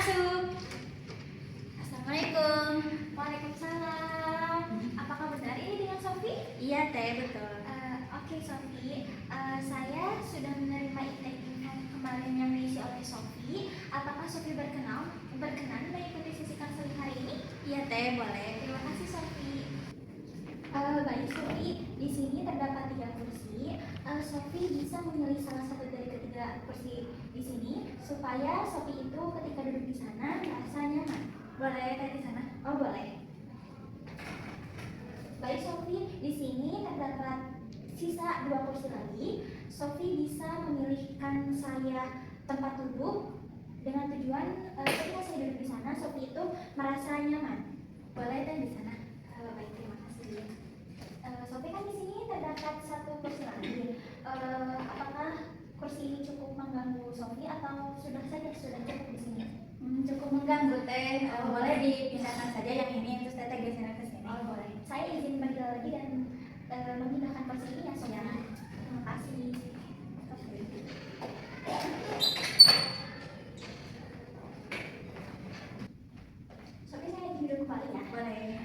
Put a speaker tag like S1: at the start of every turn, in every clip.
S1: masuk.
S2: Assalamualaikum.
S1: Waalaikumsalam. Apakah benar ini dengan Sofi?
S2: Iya teh, betul.
S1: Oke Sofi, saya sudah menerima info kemarin yang diisi oleh Sofi. Apakah Sofi berkenan mengikuti sesi konseling hari ini?
S2: Iya teh, boleh.
S1: Terima kasih Sofi. Baik Sofi, di sini terdapat 3 kursi. Sofi bisa memilih salah satu dari ketiga kursi di sini supaya Sofi itu ketika duduk di sana merasa nyaman.
S2: Boleh teh di sana.
S1: Oh boleh. Baik Sofi, di sini terdapat sisa 2 kursi lagi. Sofi bisa memilihkan saya tempat duduk dengan tujuan ketika saya duduk di sana Sofi itu merasa nyaman.
S2: Boleh teh di sana.
S1: Baik, terima kasih. Sofi kan di sini terdapat 1 kursi lagi. Apakah kursi ini cukup mengganggu Sofi atau sudah cukup di sini?
S2: Cukup mengganggu teh. Boleh dipisahkan saja yang ini terus teh geser ke sini.
S1: Oh boleh. Saya izin balik lagi dan memindahkan kursi ini ya Sofi. Terima kasih. Sofi, saya izin duduk kembali ya.
S2: Boleh.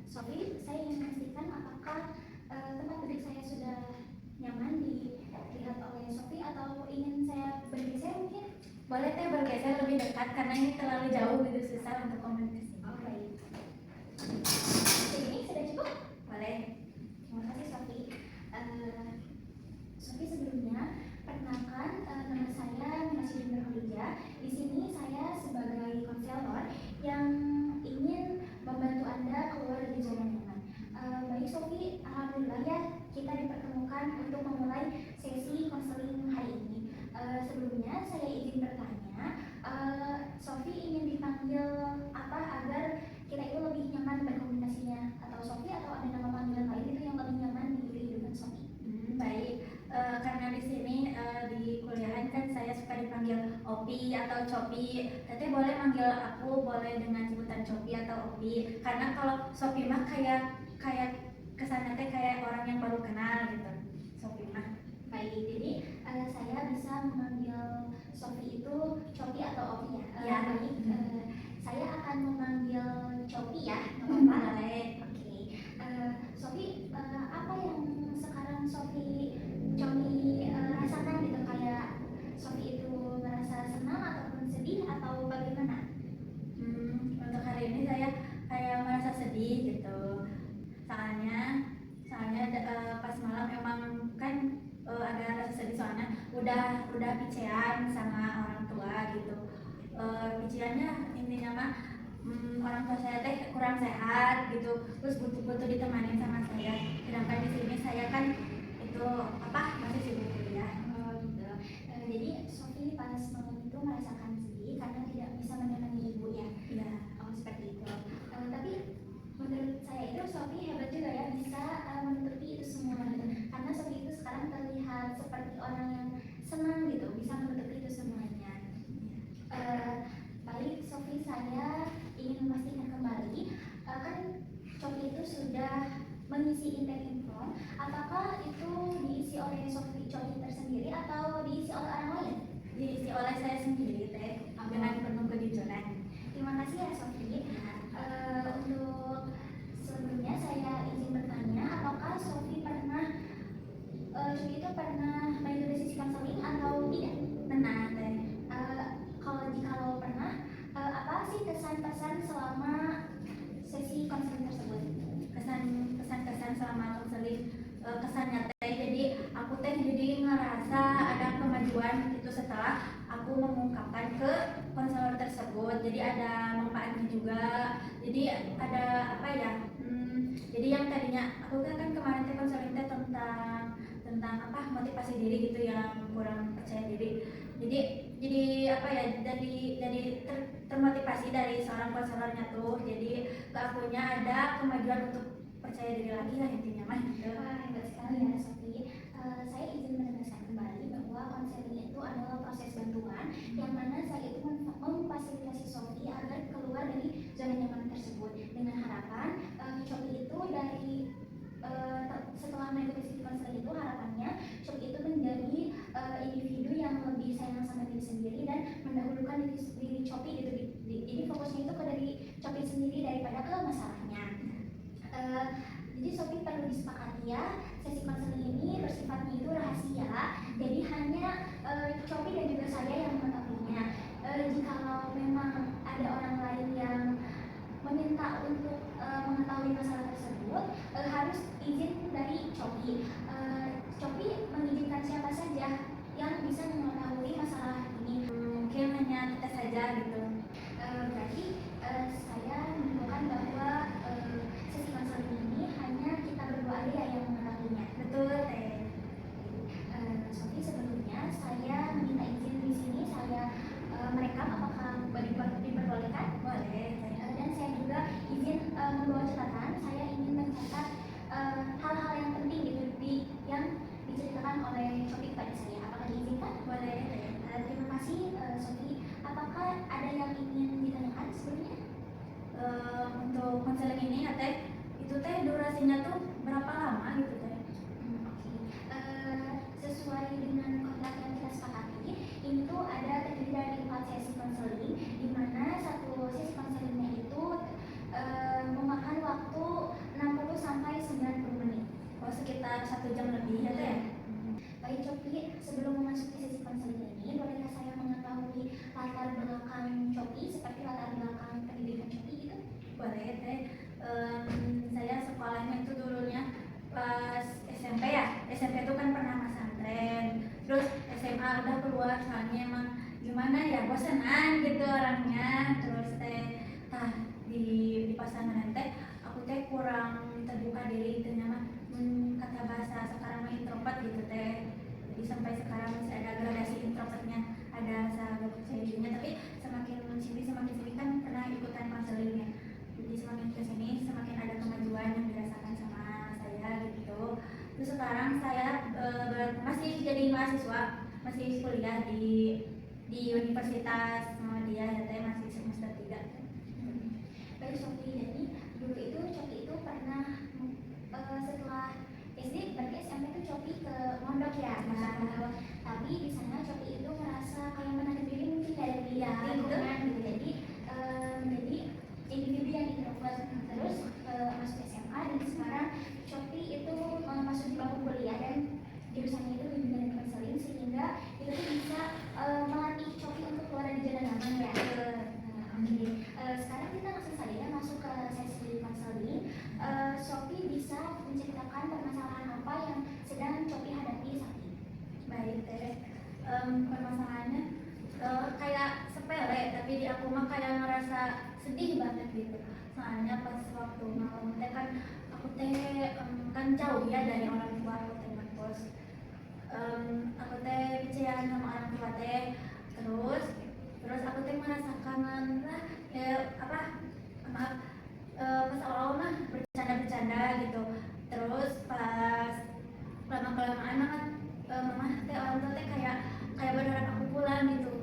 S1: Sofi, saya ingin memastikan apakah tempat duduk saya sudah nyaman dilihat oleh Sofi atau ingin saya bergeser mungkin?
S2: Boleh teh bergeser lebih dekat karena ini terlalu jauh gitu susah untuk komunikasi.
S1: Oh baik. Ini sudah cukup?
S2: Boleh.
S1: Terima kasih Sofi. Sofi sebelumnya perkenalkan nama saya Masih Nurholiza. Di sini saya sebagai konselor yang ingin membantu Anda keluar dari zona nyaman. Baik Sofi, alhamdulillah ya kita dipertemukan untuk memulai sesi konseling hari ini. Sebelumnya saya izin bertanya, Sofi ingin dipanggil apa agar kita itu lebih nyaman berkomunikasinya, atau Sofi atau ada nama panggilan lain itu yang lebih nyaman di kehidupan Sofi?
S2: Baik. Karena di sini di kuliahan kan saya suka dipanggil Opi atau Copi. Teteh boleh manggil aku boleh dengan sebutan Copi atau Opi. Karena kalau Sopi mah kayak kesannya teh kayak orang yang baru kenal gitu. Sopi mah.
S1: Baik, jadi saya bisa memanggil Sofi itu Copi atau Opi ya?
S2: Ya.
S1: Baik, saya akan memanggil Copi ya, nggak apa-apa?
S2: Boleh.
S1: Oke. Sofi, apa yang sekarang Sofi rasakan gitu, kayak Sofi itu merasa senang ataupun sedih atau bagaimana?
S2: Untuk hari ini saya kayak merasa sedih gitu. Soalnya pas malam emang kan ada rasa sedih soalnya udah picean sama orang tua gitu. Piceannya intinya mah orang tua saya teh kurang sehat gitu, terus butuh ditemani sama saya. Sedangkan di sini saya kan itu masih sibuk kuliah.
S1: Gitu. Jadi Sofi pas malam itu merasakan sedih karena tidak bisa menemani ibu ya?
S2: Iya.
S1: Oh seperti itu. Tapi menurut saya itu Sofi hebat juga ya, bisa menutupi itu semua gitu. Karena Sofi itu sekarang terlihat seperti orang yang senang gitu, bisa menutupi itu semuanya. Baik Sofi, saya ingin memastikan kembali, kan Sofi itu sudah mengisi info, apakah itu diisi oleh Sofi tersendiri atau diisi oleh orang lain?
S2: Diisi oleh saya sendiri teh dengan penuh kejujuran.
S1: Terima kasih ya Sofi. Untuk sebelumnya saya izin bertanya, apakah Sofi pernah mengikuti sesi konseling atau tidak?
S2: Pernah teh.
S1: Kalau pernah, apa sih kesan-kesan selama sesi konseling tersebut?
S2: Kesan selama konseling, kesannya teh jadi aku teh jadi ngerasa ada kemajuan itu setelah aku mengungkapkan ke konselor tersebut. Jadi ada manfaatnya juga. Jadi ada jadi yang tadinya aku kan kemarin teh konseling teh tentang motivasi diri gitu yang kurang percaya diri. Jadi termotivasi dari seorang konselornya tuh. Jadi ke akunya ada kemajuan untuk percaya diri lagi lah intinya mah gitu.
S1: Wah, hebat sekali ya Sofi. Saya izin menegaskan kembali bahwa konseling itu adalah proses bantuan yang mana saya itu memfasilitasi Sofi agar keluar dari zona nyaman tersebut dengan harapan Sofi itu setelah mengikuti konseling itu harapannya Sofi itu menjadi individu yang lebih sayang sama diri sendiri sendiri dan mendahulukan diri Shopee gitu. Jadi fokusnya itu ke dari Shopee sendiri daripada ke masalahnya. Jadi Shopee perlu disepakati ya, sesi konseling ini bersifatnya itu rahasia, jadi hanya Shopee dan juga saya yang mengetahuinya. Jikalau memang ada orang lain yang meminta untuk mengetahui masalah tersebut, harus izin dari Shopee. Shopee mengizinkan siapa saja yang bisa mengetahui masalah ini.
S2: Mungkin hanya kita saja gitu.
S1: Berarti saya menyimpulkan bahwa sesi konseling ini hanya kita berdua aja yang mengetahuinya.
S2: Betul teh.
S1: Sofi, sebelumnya saya meminta izin di sini saya merekam, apakah diperbolehkan?
S2: Boleh teh.
S1: Dan saya juga izin membawa catatan. Saya ingin mencatat hal-hal yang penting gitu yang diceritakan oleh Sofi kepada saya. Apakah diizinkan?
S2: Boleh teh.
S1: Terima kasih Sofi. Apakah ada yang ingin ditanyakan sebelumnya?
S2: Untuk konseling ini ya teh, itu teh durasinya tuh berapa lama gitu teh?
S1: Oke. Sesuai dengan kontrak yang kita sepakati, ini tuh ada terdiri dari 4 sesi konseling, di mana satu sesi konselingnya itu memakan waktu 60 sampai 90 menit.
S2: Oh, sekitar 1 jam lebih ya teh.
S1: Baik Coki, sebelum memasuki sesi konseling ini, bolehkah saya mengetahui latar belakang Coki, seperti latar belakang pendidikan Coki gitu?
S2: Boleh teh. Saya sekolahnya itu dulunya pas SMP ya. SMP itu kan pernah pesantren. Terus SMA udah keluar, soalnya emang gimana ya, bosenan gitu orangnya. Terus teh di pesantren teh aku teh kurang terbuka diri gitu mah, kata bahasa sekarang mah introvert gitu teh. Jadi sampai sekarang masih ada gradasi introvertnya, ada rasa gak percaya dirinya, tapi semakin sini kan pernah ikutan konselingnya. Jadi semakin kesini semakin ada kemajuan yang dirasakan sama saya gitu. Terus sekarang saya masih jadi mahasiswa, masih kuliah di Universitas Muhammadiyah ya teh, masih semester 3.
S1: Baik Sofi, jadi dulu itu Coki itu pernah setelah SD, berarti SMP itu Coki ke mondok ya, masuk mondok. Tapi di sana Coki itu merasa kayak menarik diri mungkin dari lingkungan gitu. Jadi individu yang introvert, terus masuk SMA dan sekarang Coki itu masuk di bangku kuliah dan jurusannya itu bimbingan konseling, sehingga itu tuh bisa melatih Coki untuk keluar dari zona nyaman ya. Sekarang kita langsung saja masuk ke sesi konseling. Sophie bisa menceritakan permasalahan apa yang sedang Sophie hadapi saat ini.
S2: Baik teh. Permasalahannya kayak sepele, tapi di aku mah kayak ngerasa sedih banget gitu. Soalnya pas waktu malam teh kan aku teh kan jauh ya dari orang tua aku teh ngekos. Aku teh percayaan sama orang tua teh, terus aku teh merasa kangen lah maaf, pas awal-awal mah bercanda gitu. Terus pas lama-kelamaan mah kan mama teh orang tua teh kayak berharap aku pulang gitu.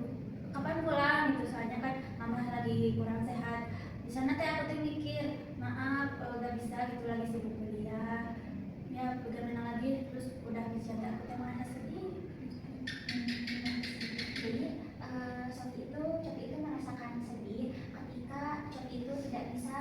S2: Kapan pulang gitu, soalnya kan mama lagi kurang sehat. Di sana teh aku teh mikir, maaf gak bisa gitu, lagi sibuk kuliah. Ya bagaimana lagi, terus udah bercanda aku teh merasa sedih.
S1: Jadi Coki itu merasakan sedih ketika Coki itu tidak bisa